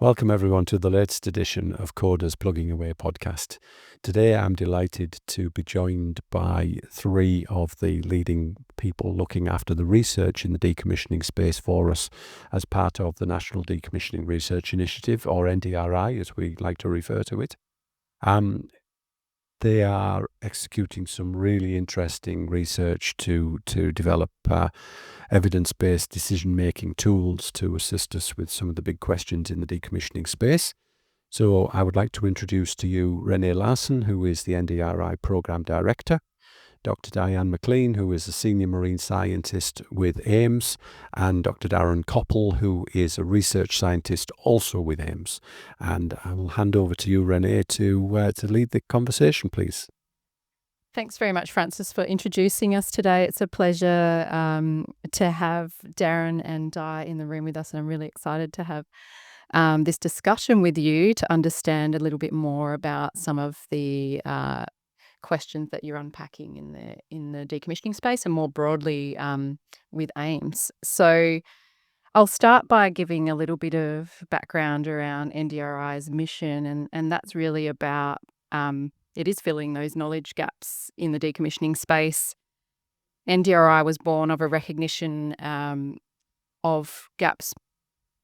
Welcome everyone to the latest edition of CODA's Plugging Away podcast. Today I'm delighted to be joined by three of the leading people looking after the research in the decommissioning space for us as part of the National Decommissioning Research Initiative, or NDRI as we like to refer to it. They are executing some really interesting research to develop evidence-based decision-making tools to assist us with some of the big questions in the decommissioning space. So I would like to introduce to you Renae Larsen, who is the NDRI Programme Director, Dr. Dianne McLean, who is a Senior Marine Scientist with AIMS, and Dr. Darren Koppel, who is a Research Scientist also with AIMS. And I will hand over to you, Renae, to lead the conversation, please. Thanks very much, Francis, for introducing us today. It's a pleasure to have Darren and Di in the room with us, and I'm really excited to have this discussion with you to understand a little bit more about some of the questions that you're unpacking in the decommissioning space and more broadly with AIMS. So I'll start by giving a little bit of background around NDRI's mission, and that's really about it is filling those knowledge gaps in the decommissioning space. NDRI was born of a recognition of gaps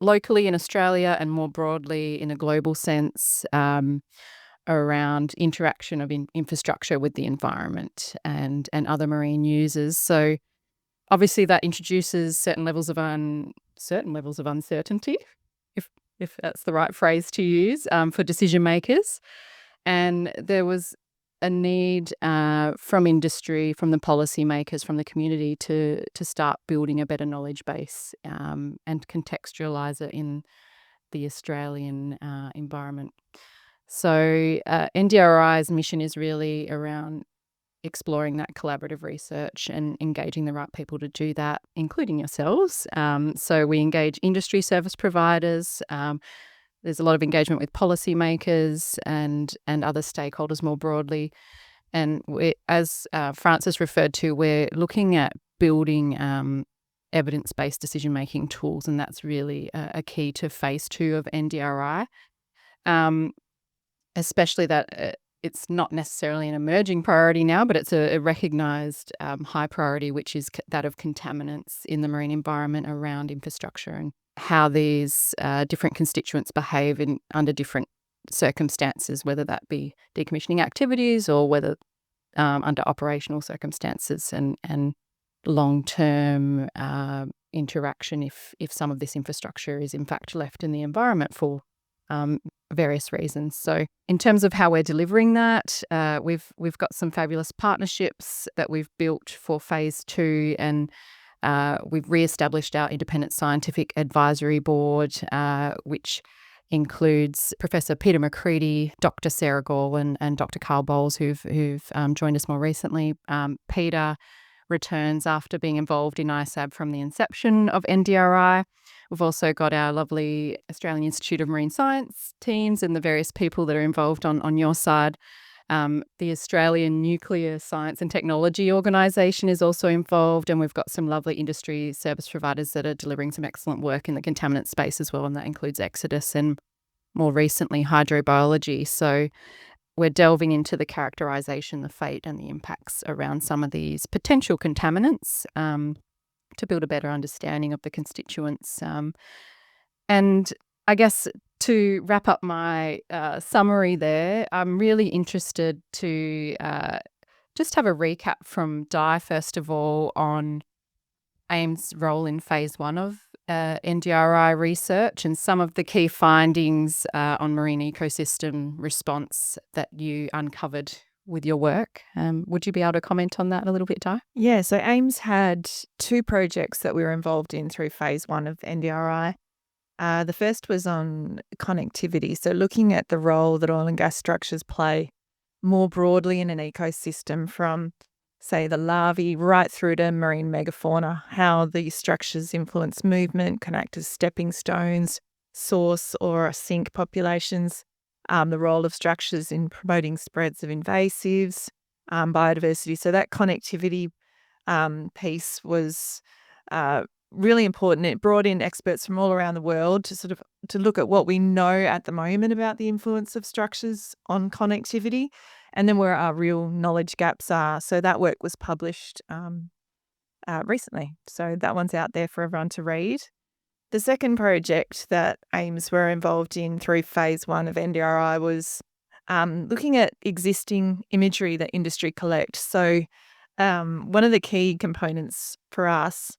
locally in Australia and more broadly in a global sense around interaction of infrastructure with the environment and other marine users. So obviously that introduces certain levels of uncertainty, if that's the right phrase to use, for decision makers. And there was a need from industry, from the policymakers, from the community to start building a better knowledge base and contextualise it in the Australian environment. So NDRI's mission is really around exploring that collaborative research and engaging the right people to do that, including yourselves. So we engage industry service providers. There's a lot of engagement with policymakers and other stakeholders more broadly. And as Francis referred to, we're looking at building evidence-based decision-making tools, and that's really a key to phase 2 of NDRI. Especially that it's not necessarily an emerging priority now, but it's a recognised high priority, which is that of contaminants in the marine environment around infrastructure and how these different constituents behave under different circumstances, whether that be decommissioning activities or whether under operational circumstances and long-term interaction if some of this infrastructure is in fact left in the environment for various reasons. So in terms of how we're delivering that, we've got some fabulous partnerships that we've built for phase 2, and we've re-established our independent scientific advisory board, which includes Professor Peter McCready, Dr. Sarah Gall, and Dr. Carl Bowles, who've joined us more recently. Peter returns after being involved in ISAB from the inception of NDRI. We've also got our lovely Australian Institute of Marine Science teams and the various people that are involved on your side. The Australian Nuclear Science and Technology Organisation is also involved, and we've got some lovely industry service providers that are delivering some excellent work in the contaminant space as well, and that includes Exodus and more recently hydrobiology. So we're delving into the characterisation, the fate and the impacts around some of these potential contaminants to build a better understanding of the constituents. And I guess to wrap up my summary there, I'm really interested to just have a recap from Di, first of all, on AIM's role in phase 1 of NDRI research and some of the key findings on marine ecosystem response that you uncovered with your work. Would you be able to comment on that a little bit, Di? Yeah, so AIMS had 2 projects that we were involved in through phase 1 of NDRI. The first was on connectivity, so looking at the role that oil and gas structures play more broadly in an ecosystem, from, say, the larvae right through to marine megafauna, how these structures influence movement, can act as stepping stones, source or sink populations, the role of structures in promoting spreads of invasives, biodiversity. So that connectivity piece was really important. It brought in experts from all around the world to look at what we know at the moment about the influence of structures on connectivity, and then where our real knowledge gaps are. So that work was published recently. So that one's out there for everyone to read. The second project that AIMS were involved in through phase 1 of NDRI was looking at existing imagery that industry collects. So one of the key components for us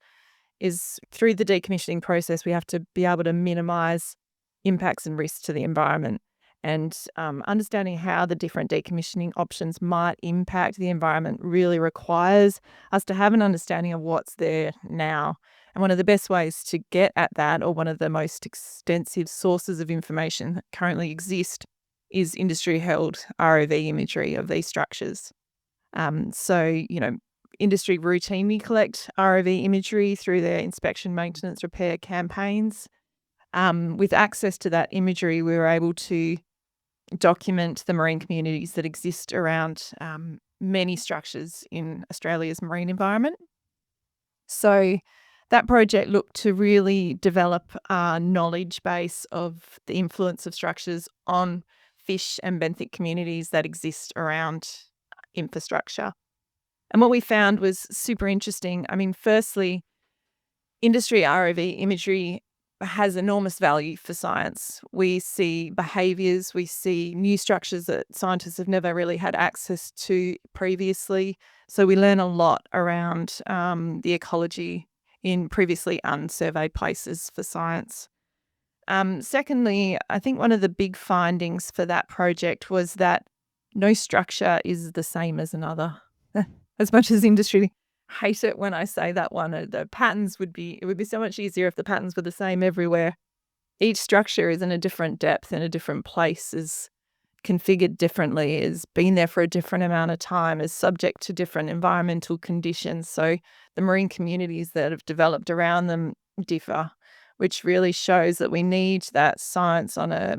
is through the decommissioning process, we have to be able to minimise impacts and risks to the environment. And understanding how the different decommissioning options might impact the environment really requires us to have an understanding of what's there now. And one of the best ways to get at that, or one of the most extensive sources of information that currently exist, is industry-held ROV imagery of these structures. Industry routinely collect ROV imagery through their inspection, maintenance, repair campaigns. With access to that imagery, we were able to document the marine communities that exist around many structures in Australia's marine environment. So that project looked to really develop a knowledge base of the influence of structures on fish and benthic communities that exist around infrastructure. And what we found was super interesting. I mean, firstly, industry ROV imagery has enormous value for science. We see behaviours, we see new structures that scientists have never really had access to previously. So we learn a lot around the ecology in previously unsurveyed places for science. Secondly, I think one of the big findings for that project was that no structure is the same as another. As much as industry hate it when I say that one, the patterns it would be so much easier if the patterns were the same everywhere. Each structure is in a different depth, in a different place, is configured differently, is been there for a different amount of time, is subject to different environmental conditions. So the marine communities that have developed around them differ, which really shows that we need that science on a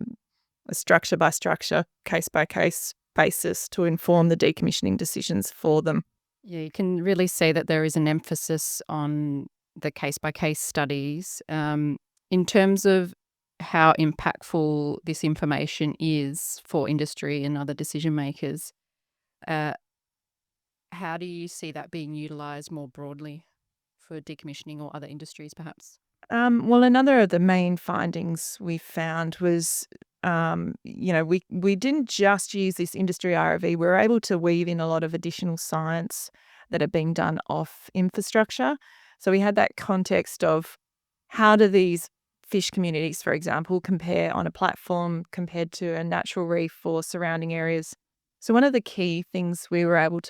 structure by structure, case by case basis to inform the decommissioning decisions for them. Yeah, you can really see that there is an emphasis on the case-by-case studies. In terms of how impactful this information is for industry and other decision makers, how do you see that being utilised more broadly for decommissioning or other industries, perhaps? Well, another of the main findings we found was, we didn't just use this industry ROV. We were able to weave in a lot of additional science that had been done off infrastructure. So we had that context of how do these fish communities, for example, compare on a platform compared to a natural reef or surrounding areas. So one of the key things we were able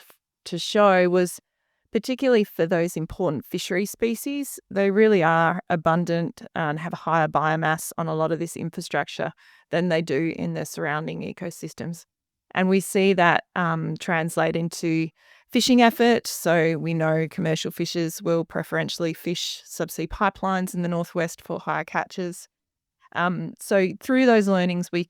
to show was, particularly for those important fishery species, they really are abundant and have a higher biomass on a lot of this infrastructure than they do in the surrounding ecosystems. And we see that translate into fishing effort. So we know commercial fishers will preferentially fish subsea pipelines in the northwest for higher catches. So through those learnings, we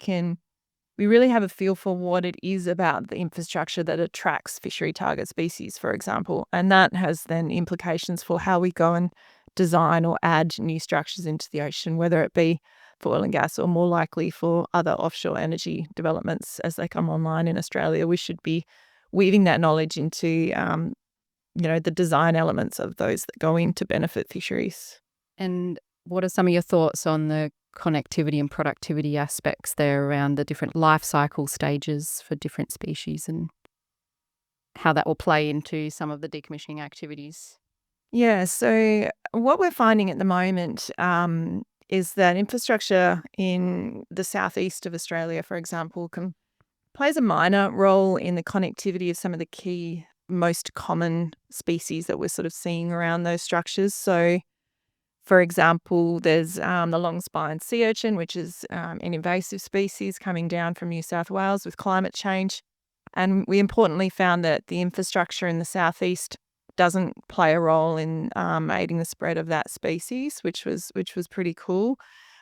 really have a feel for what it is about the infrastructure that attracts fishery target species, for example. And that has then implications for how we go and design or add new structures into the ocean, whether it be for oil and gas or more likely for other offshore energy developments as they come online in Australia. We should be weaving that knowledge into, the design elements of those that go in to benefit fisheries. And what are some of your thoughts on the connectivity and productivity aspects there around the different life cycle stages for different species and how that will play into some of the decommissioning activities? Yeah, so what we're finding at the moment is that infrastructure in the southeast of Australia, for example, plays a minor role in the connectivity of some of the key, most common species that we're sort of seeing around those structures. So, for example, there's the long-spined sea urchin, which is an invasive species coming down from New South Wales with climate change. And we importantly found that the infrastructure in the southeast doesn't play a role in aiding the spread of that species, which was pretty cool.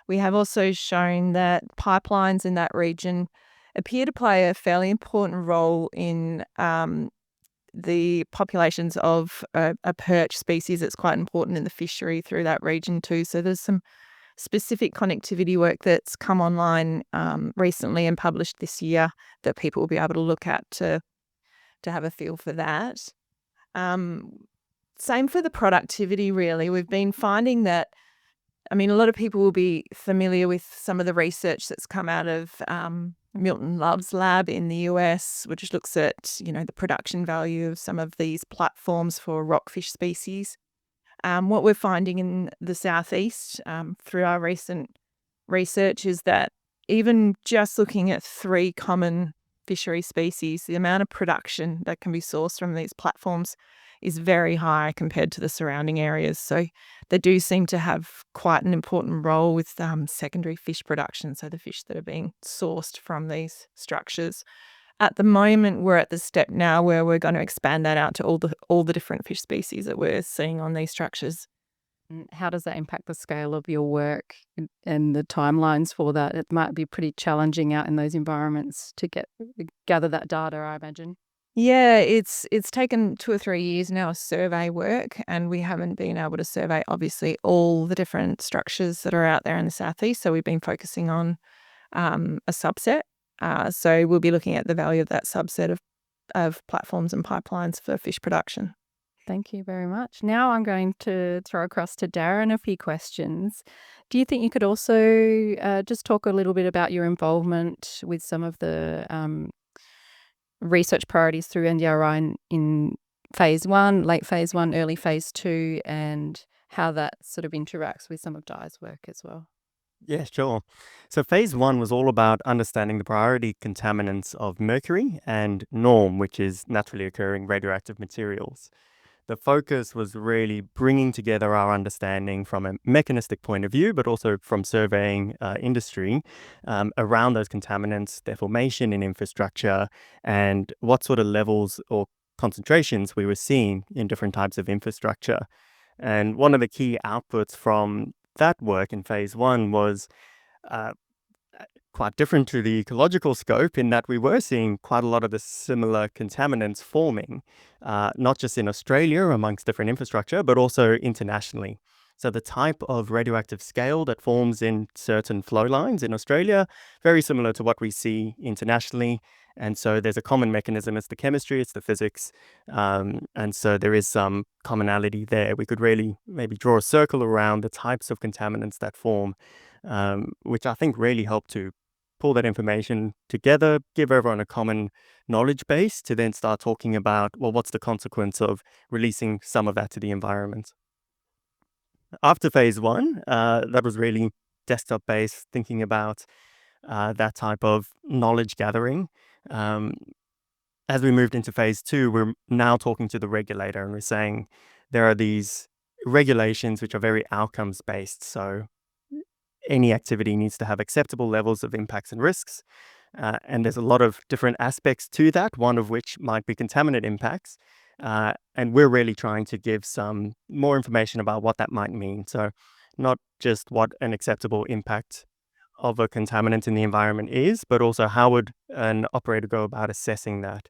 We have also shown that pipelines in that region appear to play a fairly important role in the populations of a perch species that's quite important in the fishery through that region too. So there's some specific connectivity work that's come online recently and published this year that people will be able to look at to have a feel for that. Same for the productivity, really. We've been finding that, a lot of people will be familiar with some of the research that's come out of Milton Love's lab in the US, which looks at, the production value of some of these platforms for rockfish species. What we're finding in the southeast through our recent research is that even just looking at 3 common fishery species, the amount of production that can be sourced from these platforms is very high compared to the surrounding areas. So they do seem to have quite an important role with secondary fish production, so the fish that are being sourced from these structures. At the moment, we're at the step now where we're going to expand that out to all the different fish species that we're seeing on these structures. How does that impact the scale of your work and the timelines for that? It might be pretty challenging out in those environments to gather that data, I imagine. Yeah, it's taken 2 or 3 years now of survey work, and we haven't been able to survey, obviously, all the different structures that are out there in the southeast. So we've been focusing on a subset. So we'll be looking at the value of that subset of platforms and pipelines for fish production. Thank you very much. Now I'm going to throw across to Darren a few questions. Do you think you could also just talk a little bit about your involvement with some of the research priorities through NDRI in phase 1, late phase 1, early phase 2, and how that sort of interacts with some of Di's work as well? Yeah, sure. So phase 1 was all about understanding the priority contaminants of mercury and norm, which is naturally occurring radioactive materials. The focus was really bringing together our understanding from a mechanistic point of view, but also from surveying industry around those contaminants, their formation in infrastructure, and what sort of levels or concentrations we were seeing in different types of infrastructure. And one of the key outputs from that work in phase 1 was quite different to the ecological scope, in that we were seeing quite a lot of the similar contaminants forming, not just in Australia amongst different infrastructure, but also internationally. So the type of radioactive scale that forms in certain flow lines in Australia, very similar to what we see internationally. And so there's a common mechanism. It's the chemistry, it's the physics. And so there is some commonality there. We could really maybe draw a circle around the types of contaminants that form, which I think really helped to pull that information together, give everyone a common knowledge base to then start talking about, well, what's the consequence of releasing some of that to the environment? After phase 1, that was really desktop-based, thinking about that type of knowledge gathering. As we moved into phase 2, we're now talking to the regulator, and we're saying there are these regulations which are very outcomes-based. So any activity needs to have acceptable levels of impacts and risks. And there's a lot of different aspects to that, one of which might be contaminant impacts. And we're really trying to give some more information about what that might mean. So not just what an acceptable impact of a contaminant in the environment is, but also how would an operator go about assessing that.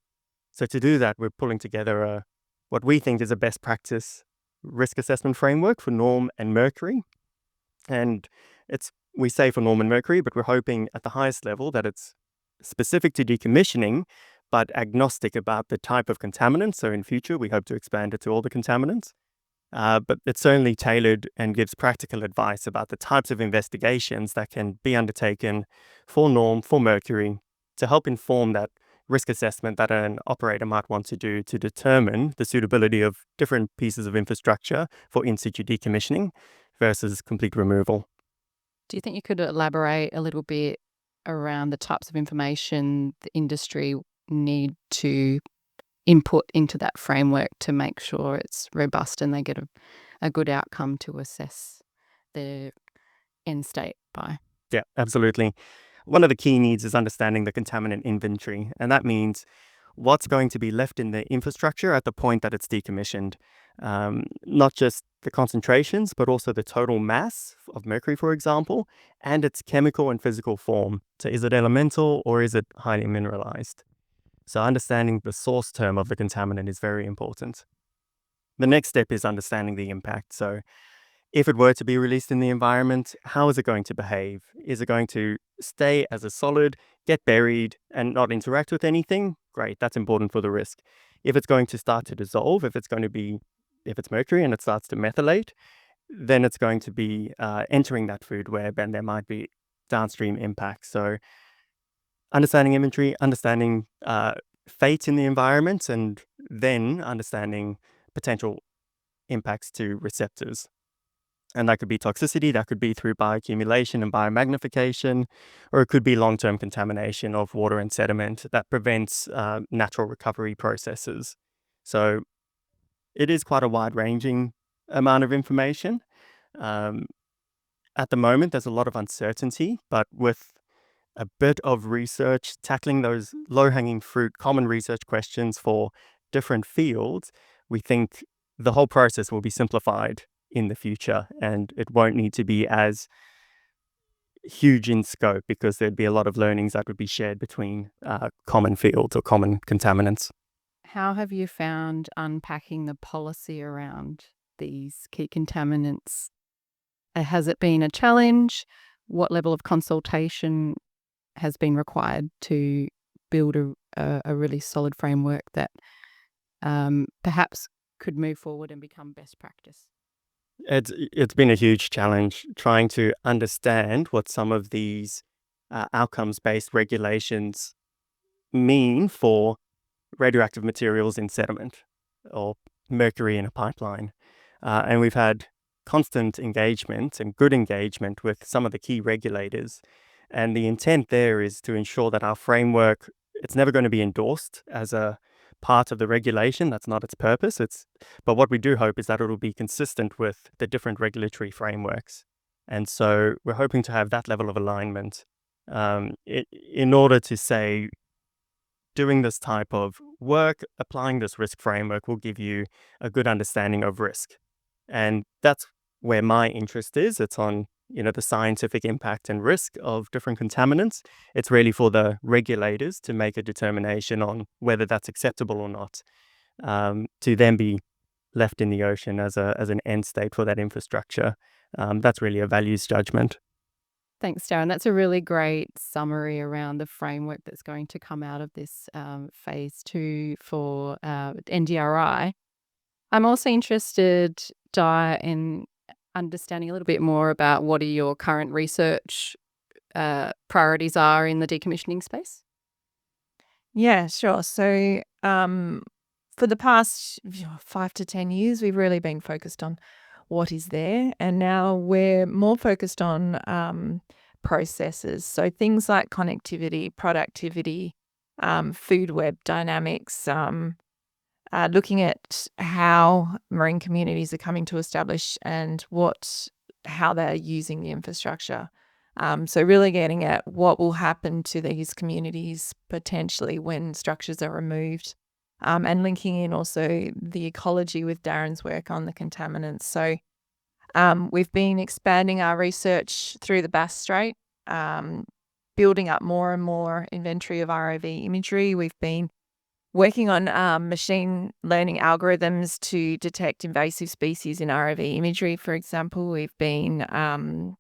So to do that, we're pulling together what we think is a best practice risk assessment framework for norm and mercury. And we say for norm and mercury, but we're hoping at the highest level that it's specific to decommissioning, but agnostic about the type of contaminant. So in future, we hope to expand it to all the contaminants. But it's certainly tailored and gives practical advice about the types of investigations that can be undertaken for norm, for mercury, to help inform that risk assessment that an operator might want to do to determine the suitability of different pieces of infrastructure for in situ decommissioning versus complete removal. Do you think you could elaborate a little bit around the types of information the industry need to input into that framework to make sure it's robust and they get a good outcome to assess the end state by? Yeah, absolutely. One of the key needs is understanding the contaminant inventory, and that means what's going to be left in the infrastructure at the point that it's decommissioned. Not just the concentrations, but also the total mass of mercury, for example, and its chemical and physical form. So is it elemental or is it highly mineralized? So understanding the source term of the contaminant is very important. The next step is understanding the impact. So if it were to be released in the environment, how is it going to behave? Is it going to stay as a solid, get buried, and not interact with anything? Great, that's important for the risk. If it's going to start to dissolve, if it's mercury and it starts to methylate, then it's going to be entering that food web, and there might be downstream impacts. So understanding inventory, understanding fate in the environment, and then understanding potential impacts to receptors. And that could be toxicity, that could be through bioaccumulation and biomagnification, or it could be long-term contamination of water and sediment that prevents natural recovery processes. So it is quite a wide-ranging amount of information. At the moment, there's a lot of uncertainty, but with a bit of research, tackling those low-hanging fruit, common research questions for different fields, we think the whole process will be simplified in the future, and it won't need to be as huge in scope because there'd be a lot of learnings that would be shared between common fields or common contaminants. How have you found unpacking the policy around these key contaminants? Has it been a challenge? What level of consultation has been required to build a really solid framework that perhaps could move forward and become best practice? It's been a huge challenge trying to understand what some of these outcomes-based regulations mean for radioactive materials in sediment or mercury in a pipeline. And we've had constant engagement and good engagement with some of the key regulators. And the intent there is to ensure that our framework, it's never going to be endorsed as a part of the regulation. That's not its purpose. But what we do hope is that it'll be consistent with the different regulatory frameworks. And so we're hoping to have that level of alignment in order to say, doing this type of work, applying this risk framework will give you a good understanding of risk. And that's where my interest is. It's on the scientific impact and risk of different contaminants. It's really for the regulators to make a determination on whether that's acceptable or not, to then be left in the ocean as an end state for that infrastructure. That's really a values judgment. Thanks, Darren. That's a really great summary around the framework that's going to come out of this phase 2 for NDRI. I'm also interested, Di, in understanding a little bit more about what are your current research priorities are in the decommissioning space. Yeah, sure. So for the past 5 to 10 years, we've really been focused on what is there. And now we're more focused on processes. So things like connectivity, productivity, food web dynamics, looking at how marine communities are coming to establish and how they're using the infrastructure. So really getting at what will happen to these communities potentially when structures are removed, and linking in also the ecology with Darren's work on the contaminants. So we've been expanding our research through the Bass Strait, building up more and more inventory of ROV imagery. We've been working on machine learning algorithms to detect invasive species in ROV imagery, for example. We've been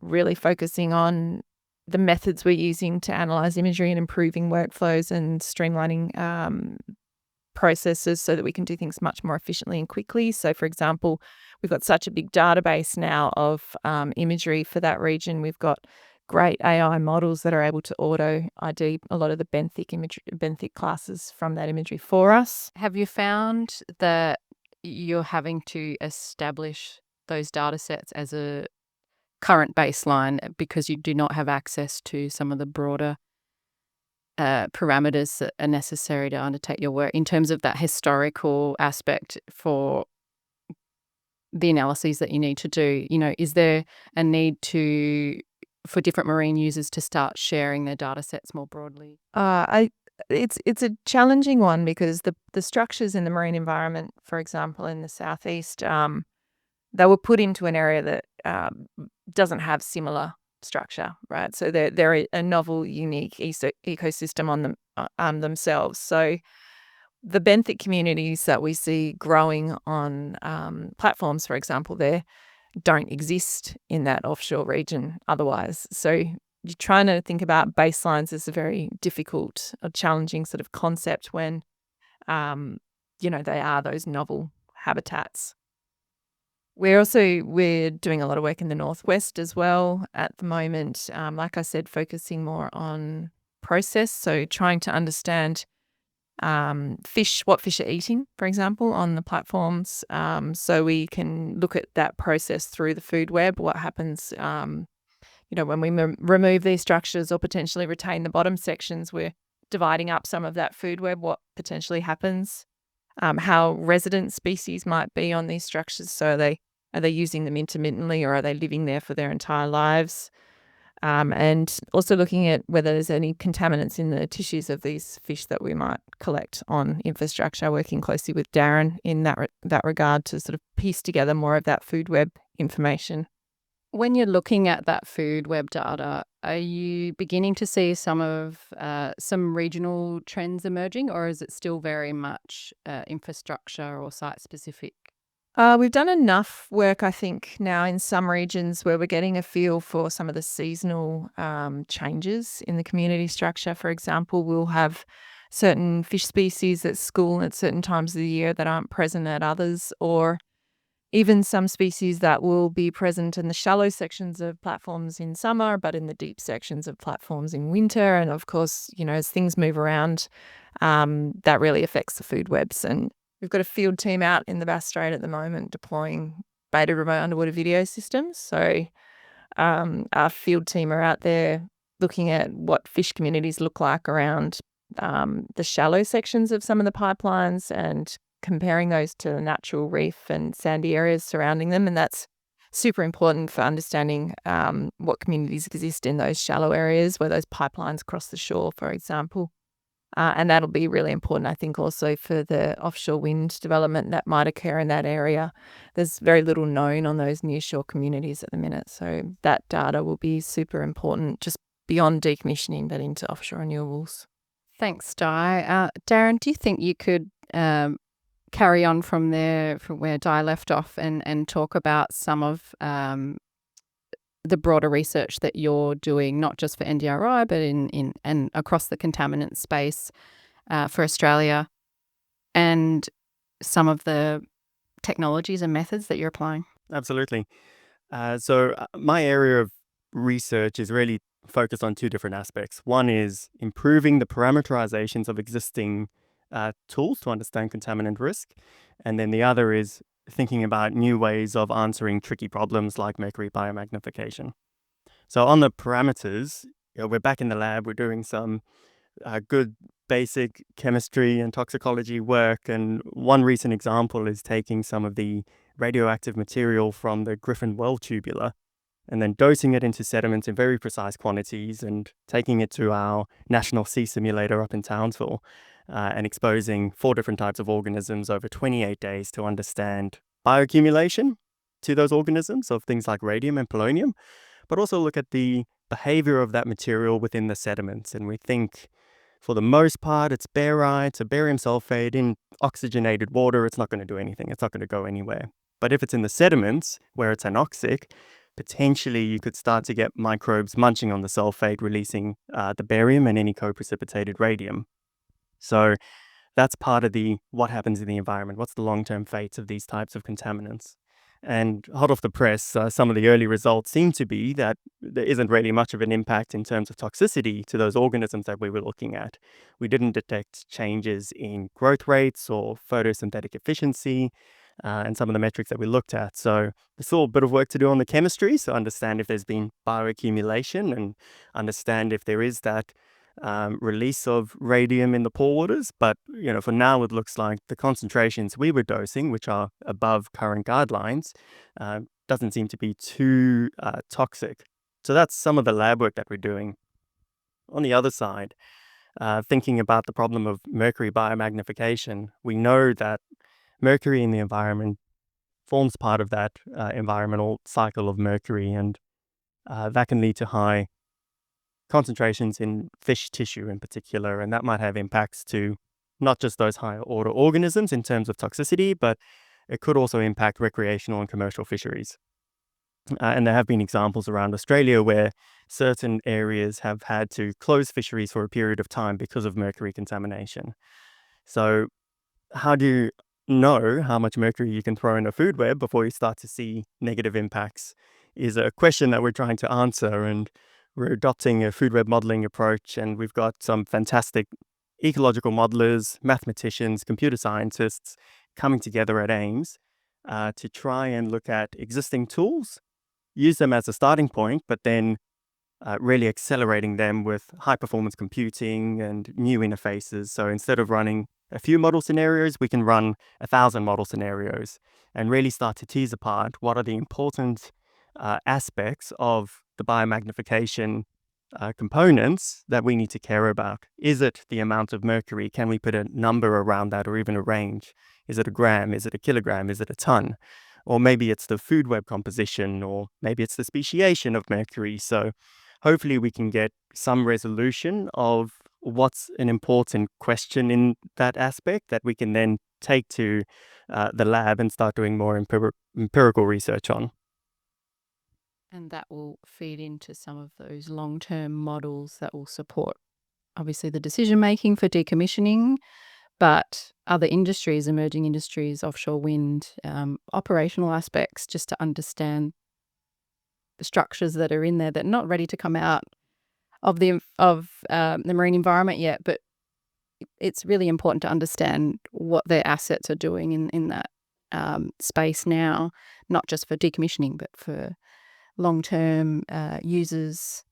really focusing on the methods we're using to analyze imagery and improving workflows and streamlining processes so that we can do things much more efficiently and quickly. So, for example, we've got such a big database now of imagery for that region. We've got great AI models that are able to auto ID a lot of the benthic classes from that imagery for us. Have you found that you're having to establish those data sets as a current baseline because you do not have access to some of the broader parameters that are necessary to undertake your work in terms of that historical aspect for the analyses that you need to do? Is there a need for different marine users to start sharing their data sets more broadly? It's a challenging one because the structures in the marine environment, for example, in the southeast, they were put into an area that doesn't have similar structure, right? So they're a novel, unique ecosystem on them themselves. So the benthic communities that we see growing on platforms, for example, there don't exist in that offshore region otherwise. So you're trying to think about baselines as a very difficult or challenging sort of concept when, they are those novel habitats. We're doing a lot of work in the northwest as well at the moment. Like I said, focusing more on process. So trying to understand what fish are eating, for example, on the platforms. So we can look at that process through the food web. What happens, when we remove these structures or potentially retain the bottom sections, we're dividing up some of that food web. What potentially happens? How resident species might be on these structures. So are they using them intermittently, or are they living there for their entire lives? And also looking at whether there's any contaminants in the tissues of these fish that we might collect on infrastructure, working closely with Darren in that regard to sort of piece together more of that food web information. When you're looking at that food web data, are you beginning to see some regional trends emerging, or is it still very much infrastructure or site specific? We've done enough work, I think, now in some regions where we're getting a feel for some of the seasonal changes in the community structure. For example, we'll have certain fish species that school at certain times of the year that aren't present at others, or even some species that will be present in the shallow sections of platforms in summer, but in the deep sections of platforms in winter. And of course, as things move around, that really affects the food webs. And we've got a field team out in the Bass Strait at the moment deploying beta remote underwater video systems. So our field team are out there looking at what fish communities look like around the shallow sections of some of the pipelines and comparing those to the natural reef and sandy areas surrounding them. And that's super important for understanding what communities exist in those shallow areas where those pipelines cross the shore, for example. And that'll be really important, I think, also for the offshore wind development that might occur in that area. There's very little known on those nearshore communities at the minute. So that data will be super important, just beyond decommissioning, but into offshore renewables. Thanks, Di. Darren, do you think you could carry on from where Di left off and talk about some of the broader research that you're doing, not just for NDRI, but in and across the contaminant space for Australia, and some of the technologies and methods that you're applying? Absolutely. So my area of research is really focused on two different aspects. One is improving the parameterizations of existing tools to understand contaminant risk. And then the other is thinking about new ways of answering tricky problems like mercury biomagnification. So on the parameters, we're back in the lab. We're doing some good basic chemistry and toxicology work. And one recent example is taking some of the radioactive material from the Griffin well tubular and then dosing it into sediments in very precise quantities and taking it to our national sea simulator up in Townsville and exposing 4 different types of organisms over 28 days to understand bioaccumulation to those organisms of things like radium and polonium, but also look at the behavior of that material within the sediments. And we think for the most part, it's barite, so barium sulfate in oxygenated water. It's not going to do anything. It's not going to go anywhere. But if it's in the sediments where it's anoxic, potentially you could start to get microbes munching on the sulfate, releasing the barium and any co-precipitated radium. So that's part of what happens in the environment. What's the long-term fates of these types of contaminants? And hot off the press, some of the early results seem to be that there isn't really much of an impact in terms of toxicity to those organisms that we were looking at. We didn't detect changes in growth rates or photosynthetic efficiency and some of the metrics that we looked at. So there's still a bit of work to do on the chemistry, so understand if there's been bioaccumulation and understand if there is that release of radium in the pore waters. But for now, it looks like the concentrations we were dosing, which are above current guidelines, doesn't seem to be too toxic. So that's some of the lab work that we're doing. On the other side, thinking about the problem of mercury biomagnification, we know that mercury in the environment forms part of that environmental cycle of mercury, and that can lead to high concentrations in fish tissue in particular, and that might have impacts to not just those higher order organisms in terms of toxicity, but it could also impact recreational and commercial fisheries. And there have been examples around Australia where certain areas have had to close fisheries for a period of time because of mercury contamination. So how do you know how much mercury you can throw in a food web before you start to see negative impacts is a question that we're trying to answer. And we're adopting a food web modeling approach, and we've got some fantastic ecological modelers, mathematicians, computer scientists coming together at AIMS to try and look at existing tools, use them as a starting point, but then really accelerating them with high performance computing and new interfaces. So instead of running a few model scenarios, we can run 1,000 model scenarios and really start to tease apart what are the important aspects of the biomagnification components that we need to care about. Is it the amount of mercury? Can we put a number around that, or even a range? Is it a gram? Is it a kilogram? Is it a ton? Or maybe it's the food web composition, or maybe it's the speciation of mercury. So hopefully we can get some resolution of what's an important question in that aspect that we can then take to the lab and start doing more empirical research on. And that will feed into some of those long-term models that will support, obviously, the decision-making for decommissioning, but other industries, emerging industries, offshore wind, operational aspects, just to understand the structures that are in there that are not ready to come out of the marine environment yet. But it's really important to understand what their assets are doing in that space now, not just for decommissioning, but for long-term users.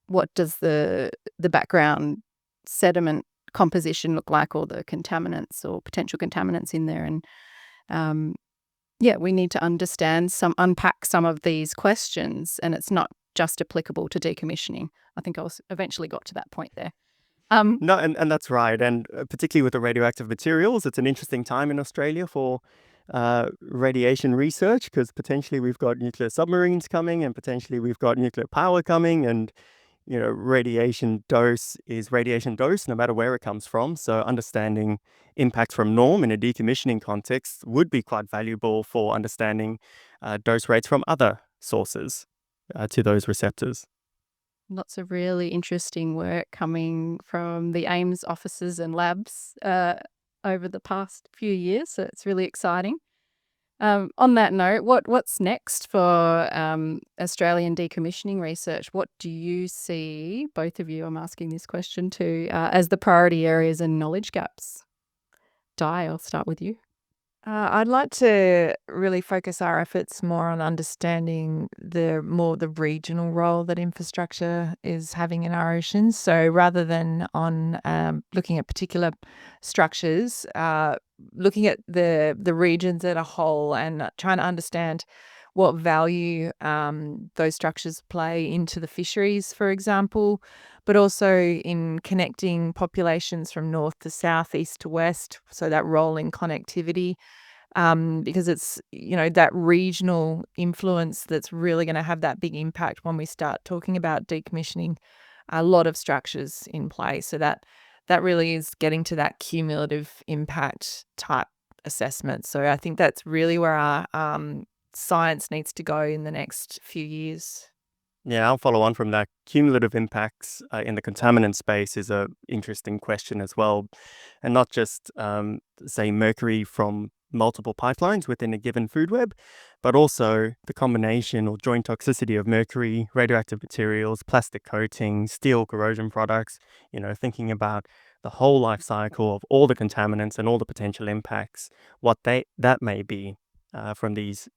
What does the background sediment composition look like, or the contaminants or potential contaminants in there? And we need to unpack some of these questions, and it's not just applicable to decommissioning. I think I eventually got to that point there. No, and that's right. And particularly with the radioactive materials, it's an interesting time in Australia for radiation research, because potentially we've got nuclear submarines coming, and potentially we've got nuclear power coming, and radiation dose is radiation dose no matter where it comes from. So understanding impacts from norm in a decommissioning context would be quite valuable for understanding dose rates from other sources to those receptors. Lots of really interesting work coming from the AIMS offices and labs over the past few years, so it's really exciting. On that note, what's next for Australian decommissioning research? What do you see, both of you, I'm asking this question to, as the priority areas and knowledge gaps? Di, I'll start with you. I'd like to really focus our efforts more on understanding the regional role that infrastructure is having in our oceans. So rather than on looking at particular structures, looking at the regions as a whole and trying to understand what value those structures play into the fisheries, for example, but also in connecting populations from north to south, east to west, so that rolling connectivity, because it's, that regional influence that's really going to have that big impact when we start talking about decommissioning a lot of structures in place. So that really is getting to that cumulative impact type assessment. So I think that's really where our science needs to go in the next few years. Yeah, I'll follow on from that. Cumulative impacts in the contaminant space is an interesting question as well. And not just, say, mercury from multiple pipelines within a given food web, but also the combination or joint toxicity of mercury, radioactive materials, plastic coatings, steel corrosion products, thinking about the whole life cycle of all the contaminants and all the potential impacts, what that may be from these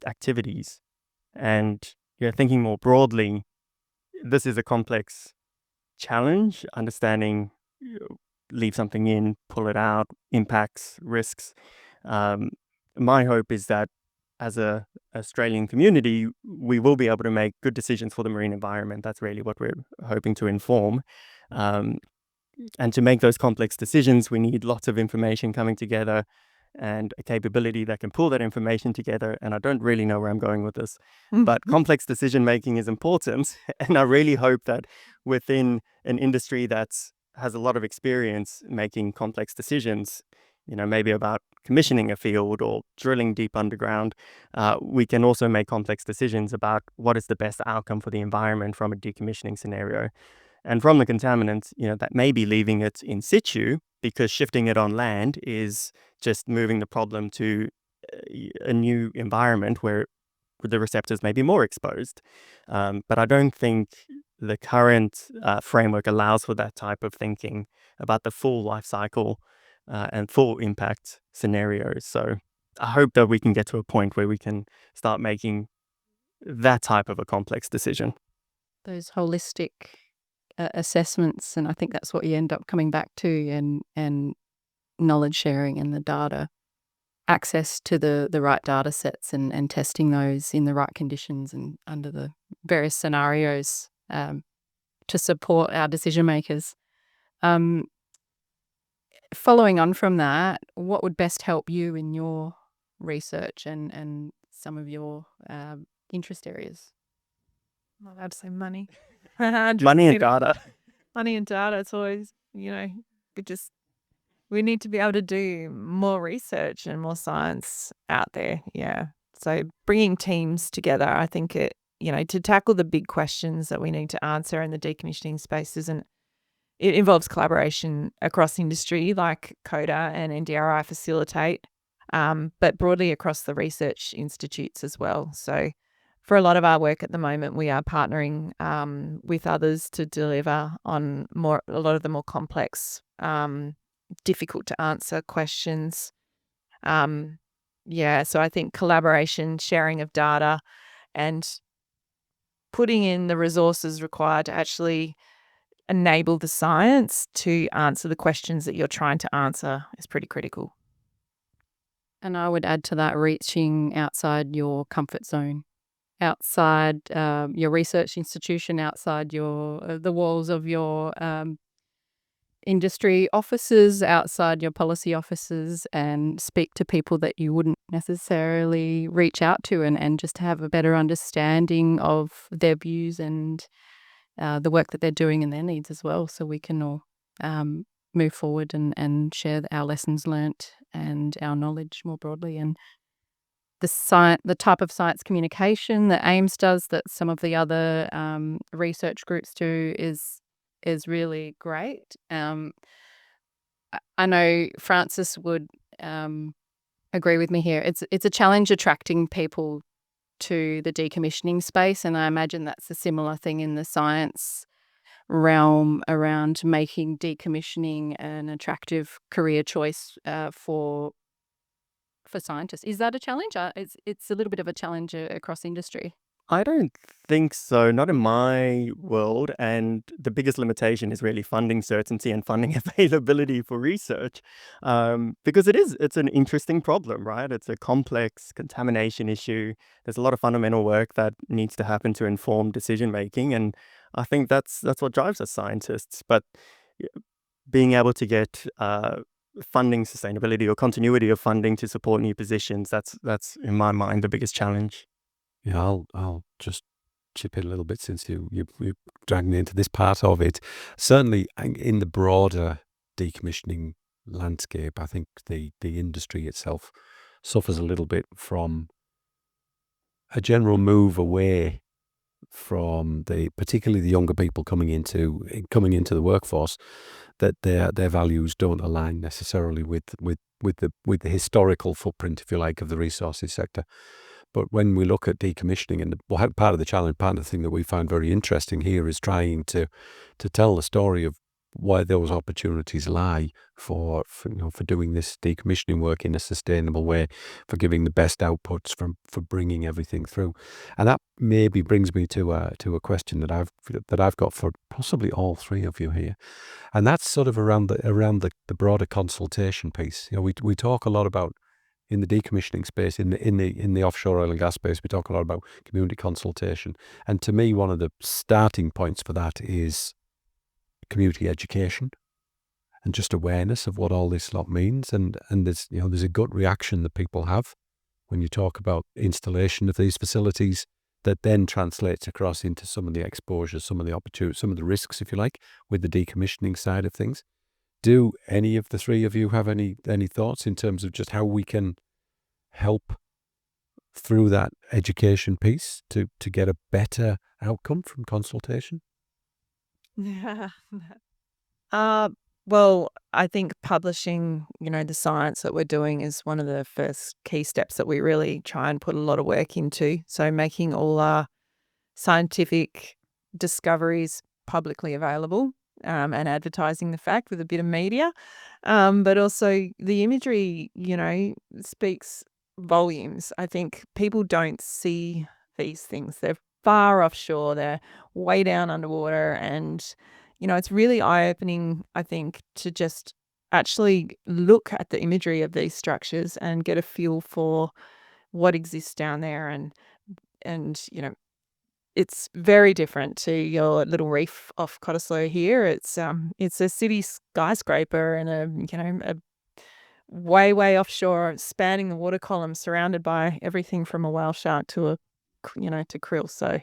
activities. And thinking more broadly, this is a complex challenge, understanding, leave something in, pull it out, impacts, risks. My hope is that as a Australian community, we will be able to make good decisions for the marine environment. That's really what we're hoping to inform. And to make those complex decisions, we need lots of information coming together, and a capability that can pull that information together. And I don't really know where I'm going with this, but complex decision making is important. And I really hope that within an industry that has a lot of experience making complex decisions, maybe about commissioning a field or drilling deep underground, we can also make complex decisions about what is the best outcome for the environment from a decommissioning scenario. And from the contaminant, that may be leaving it in situ, because shifting it on land is just moving the problem to a new environment where the receptors may be more exposed. But I don't think the current framework allows for that type of thinking about the full life cycle and full impact scenarios. So I hope that we can get to a point where we can start making that type of a complex decision. Those holistic assessments, and I think that's what you end up coming back to, and knowledge sharing and the data, access to the right data sets and testing those in the right conditions and under the various scenarios to support our decision makers. Following on from that, what would best help you in your research and some of your interest areas? I'm not allowed to say money. Money and data. Money and data. It's always, we need to be able to do more research and more science out there. Yeah. So bringing teams together, I think to tackle the big questions that we need to answer in the decommissioning space it involves collaboration across industry, like CODA and NDRI facilitate, but broadly across the research institutes as well. So for a lot of our work at the moment, we are partnering with others to deliver on a lot of the more complex, difficult to answer questions. So I think collaboration, sharing of data, and putting in the resources required to actually enable the science to answer the questions that you're trying to answer is pretty critical. And I would add to that, reaching outside your comfort zone, outside your research institution, outside the walls of your industry offices, outside your policy offices, and speak to people that you wouldn't necessarily reach out to, and just have a better understanding of their views and the work that they're doing and their needs as well, so we can all move forward and share our lessons learnt and our knowledge more broadly. And the type of science communication that AIMS does, that some of the other research groups do, is really great. I know Francis would agree with me here. It's a challenge attracting people to the decommissioning space, and I imagine that's a similar thing in the science realm around making decommissioning an attractive career choice for scientists. Is that a challenge? It's a little bit of a challenge across industry. I don't think so, not in my world. And the biggest limitation is really funding certainty and funding availability for research, because it's an interesting problem, right? It's a complex contamination issue. There's a lot of fundamental work that needs to happen to inform decision making, and I think that's what drives us scientists. But being able to get funding sustainability or continuity of funding to support new positions, that's in my mind the biggest challenge. Yeah, I'll just chip in a little bit, since you dragged me into this part of it. Certainly, in the broader decommissioning landscape, I think the industry itself suffers a little bit from a general move away from particularly the younger people coming into the workforce, that their values don't align necessarily with the historical footprint, if you like, of the resources sector. But when we look at decommissioning, and part of the challenge, part of the thing that we found very interesting here is trying to tell the story of why those opportunities lie for doing this decommissioning work in a sustainable way, for giving the best outputs, for bringing everything through. And that maybe brings me to a question that I've got for possibly all three of you here, and that's sort of around the broader consultation piece. We talk a lot about, in the decommissioning space, in the offshore oil and gas space, we talk a lot about community consultation. And to me, one of the starting points for that is community education. and just awareness of what all this lot means. And there's a gut reaction that people have when you talk about installation of these facilities that then translates across into some of the exposures, some of the opportunities, some of the risks, if you like, with the decommissioning side of things. Do any of the three of you have any thoughts in terms of just how we can help through that education piece to get a better outcome from consultation? Well, I think publishing, the science that we're doing is one of the first key steps that we really try and put a lot of work into. So making all our scientific discoveries publicly available, and advertising the fact with a bit of media. But also the imagery, speaks volumes. I think people don't see these things. They're far offshore, they're way down underwater, and it's really eye-opening, I think, to just actually look at the imagery of these structures and get a feel for what exists down there. And it's very different to your little reef off Cottesloe here. It's a city skyscraper and a way offshore, spanning the water column, surrounded by everything from a whale shark to to krill. So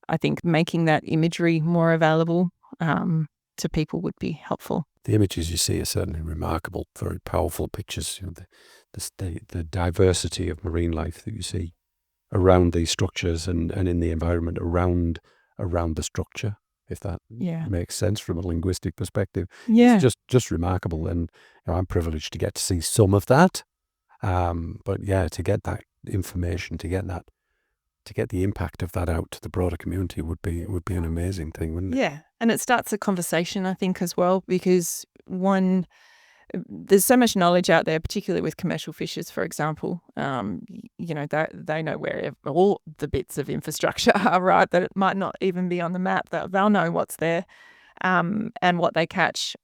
I think making that imagery more available to people would be helpful. The images you see are certainly remarkable, very powerful pictures. The diversity of marine life that you see around these structures and in the environment around the structure, if that makes sense from a linguistic perspective. Yeah. It's just remarkable, and I'm privileged to get to see some of that. But yeah, to get that information, to get the impact of that out to the broader community would be an amazing thing, wouldn't it? Yeah, and it starts a conversation, I think, as well, because there's so much knowledge out there, particularly with commercial fishers, for example. They know where all the bits of infrastructure are, right? That it might not even be on the map. They'll know what's there, and what they catch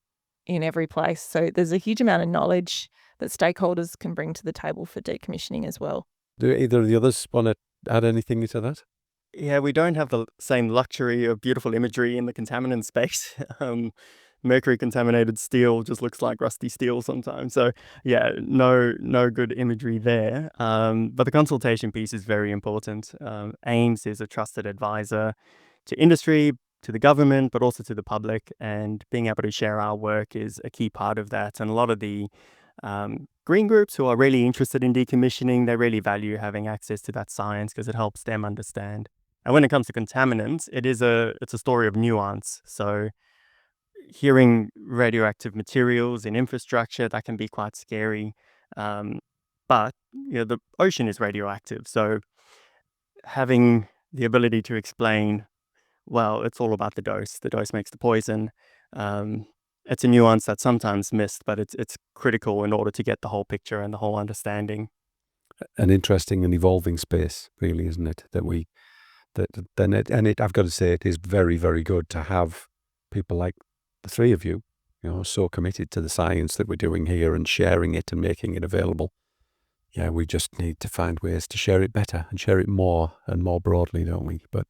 in every place. So there's a huge amount of knowledge that stakeholders can bring to the table for decommissioning as well. Do either of the others want to add anything to that? Yeah, we don't have the same luxury of beautiful imagery in the contaminant space. Mercury contaminated steel just looks like rusty steel sometimes. So yeah, no good imagery there. But the consultation piece is very important. AIMS is a trusted advisor to industry, to the government, but also to the public. And being able to share our work is a key part of that. And a lot of the green groups who are really interested in decommissioning, they really value having access to that science because it helps them understand. And when it comes to contaminants, it's a story of nuance. So hearing radioactive materials in infrastructure, that can be quite scary. But the ocean is radioactive. So having the ability to explain, well, it's all about the dose. The dose makes the poison. It's a nuance that's sometimes missed, but it's critical in order to get the whole picture and the whole understanding. An interesting and evolving space, really, isn't it? I've got to say, it is very, very good to have people like the three of you, so committed to the science that we're doing here and sharing it and making it available. Yeah, we just need to find ways to share it better and share it more and more broadly, don't we? But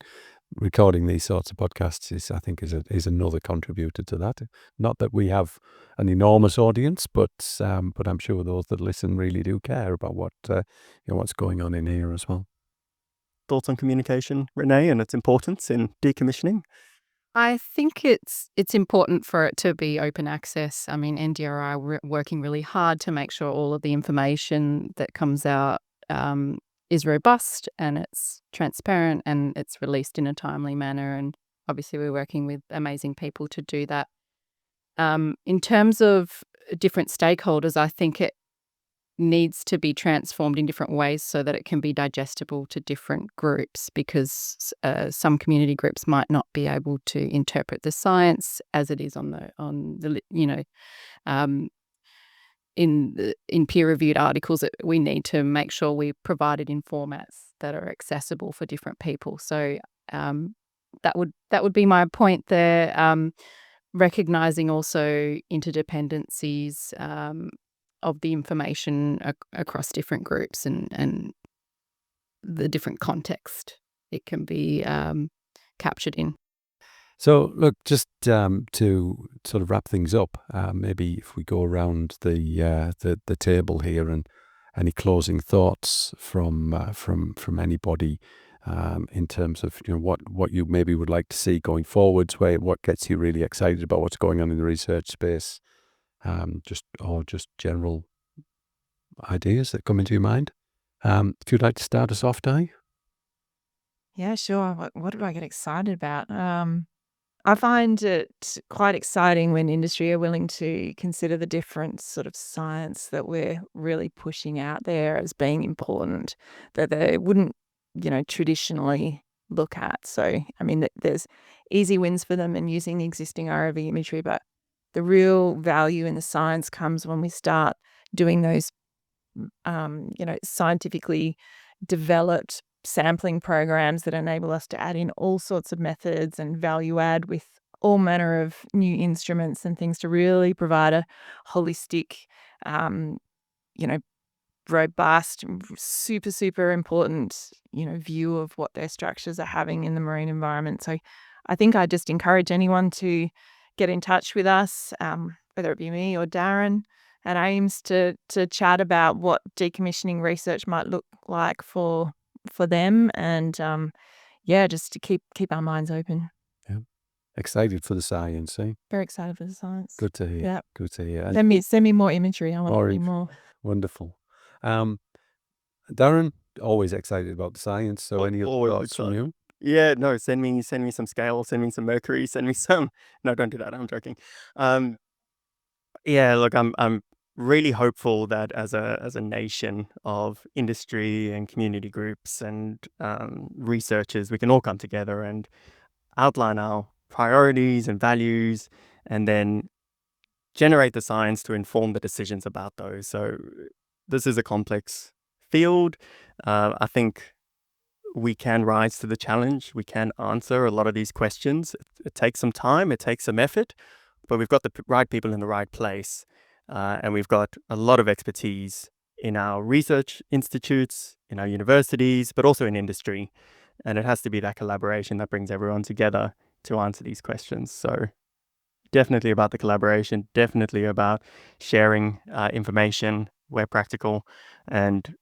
recording these sorts of podcasts is another contributor to that. Not that we have an enormous audience, but I'm sure those that listen really do care about what's going on in here as well. Thoughts on communication, Renae, and its importance in decommissioning? I think it's important for it to be open access. I mean, NDRI working really hard to make sure all of the information that comes out is robust and it's transparent and it's released in a timely manner. And obviously we're working with amazing people to do that. In terms of different stakeholders, I think it needs to be transformed in different ways so that it can be digestible to different groups, because some community groups might not be able to interpret the science as it is in peer-reviewed articles. We need to make sure we provide it in formats that are accessible for different people. So that would be my point there. Recognizing also interdependencies of the information across different groups and the different context it can be captured in. So look, just to sort of wrap things up, maybe if we go around the table here, and any closing thoughts from anybody in terms of what you maybe would like to see going forwards, what gets you really excited about what's going on in the research space, just general ideas that come into your mind. If you'd like to start us off, Di. Yeah, sure. What do I get excited about? I find it quite exciting when industry are willing to consider the different sort of science that we're really pushing out there as being important, that they wouldn't, traditionally look at. So, I mean, there's easy wins for them in using the existing ROV imagery, but the real value in the science comes when we start doing those, scientifically developed sampling programs that enable us to add in all sorts of methods and value add with all manner of new instruments and things to really provide a holistic, robust, super, super important, view of what their structures are having in the marine environment. So I think I just encourage anyone to get in touch with us, whether it be me or Darren, at AIMS to chat about what decommissioning research might look like for them, and just to keep our minds open. Yeah, excited for the science, eh? Very excited for the science. Good to hear. Yeah, Good to hear. send me more imagery. I want to see more. Wonderful. Darren, always excited about the science. So any other Always thoughts from you? Yeah, no, send me some scale, send me some mercury, send me some. No, don't do that. I'm joking. Yeah, look, I'm really hopeful that as a nation of industry and community groups and researchers, we can all come together and outline our priorities and values, and then generate the science to inform the decisions about those. So this is a complex field. I think we can rise to the challenge. We can answer a lot of these questions. It takes some time, it takes some effort, but we've got the right people in the right place. And we've got a lot of expertise in our research institutes, in our universities, but also in industry. And it has to be that collaboration that brings everyone together to answer these questions. So definitely about the collaboration, definitely about sharing information where practical, and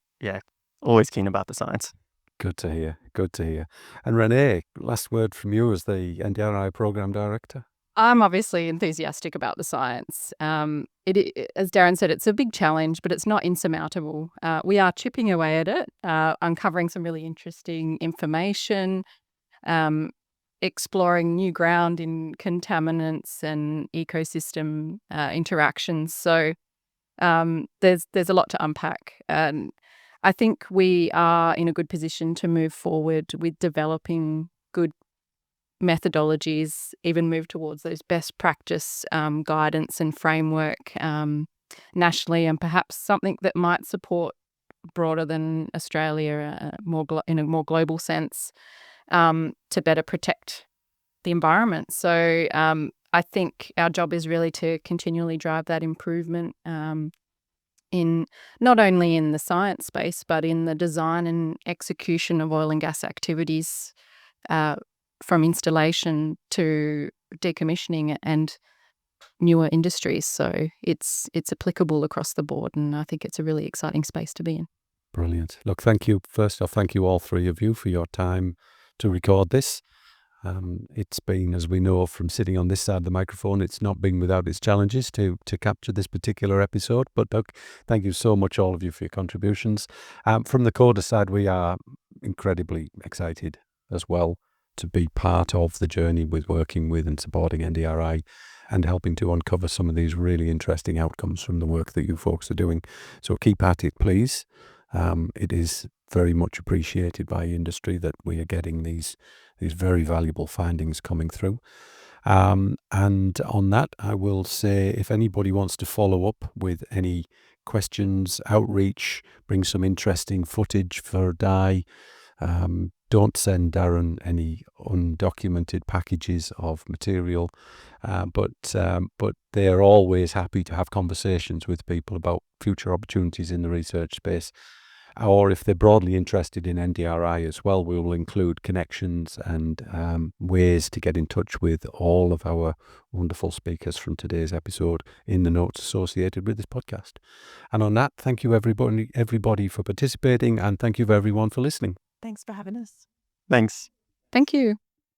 always keen about the science. Good to hear. Good to hear. And Renae, last word from you as the NDRI Program Director. I'm obviously enthusiastic about the science. As Darren said, it's a big challenge, but it's not insurmountable. We are chipping away at it, uncovering some really interesting information, exploring new ground in contaminants and ecosystem interactions. So there's a lot to unpack. And I think we are in a good position to move forward with developing good methodologies, even move towards those best practice guidance and framework nationally, and perhaps something that might support broader than Australia, in a more global sense, to better protect the environment. So I think our job is really to continually drive that improvement in not only in the science space, but in the design and execution of oil and gas activities, from installation to decommissioning and newer industries. So it's applicable across the board, and I think it's a really exciting space to be in. Brilliant. Look, thank you. First off, thank you all three of you for your time to record this. It's been, as we know from sitting on this side of the microphone, it's not been without its challenges to capture this particular episode. But look, thank you so much, all of you, for your contributions. From the CODA side, we are incredibly excited as well to be part of the journey with working with and supporting NDRI and helping to uncover some of these really interesting outcomes from the work that you folks are doing. So keep at it, please. It is very much appreciated by industry that we are getting these very valuable findings coming through. And on that, I will say, if anybody wants to follow up with any questions, outreach, bring some interesting footage for Di, don't send Darren any undocumented packages of material, but they are always happy to have conversations with people about future opportunities in the research space. or if they're broadly interested in NDRI as well, we will include connections and ways to get in touch with all of our wonderful speakers from today's episode in the notes associated with this podcast. And on that, thank you everybody for participating, and thank you everyone for listening. Thanks for having us. Thanks. Thank you.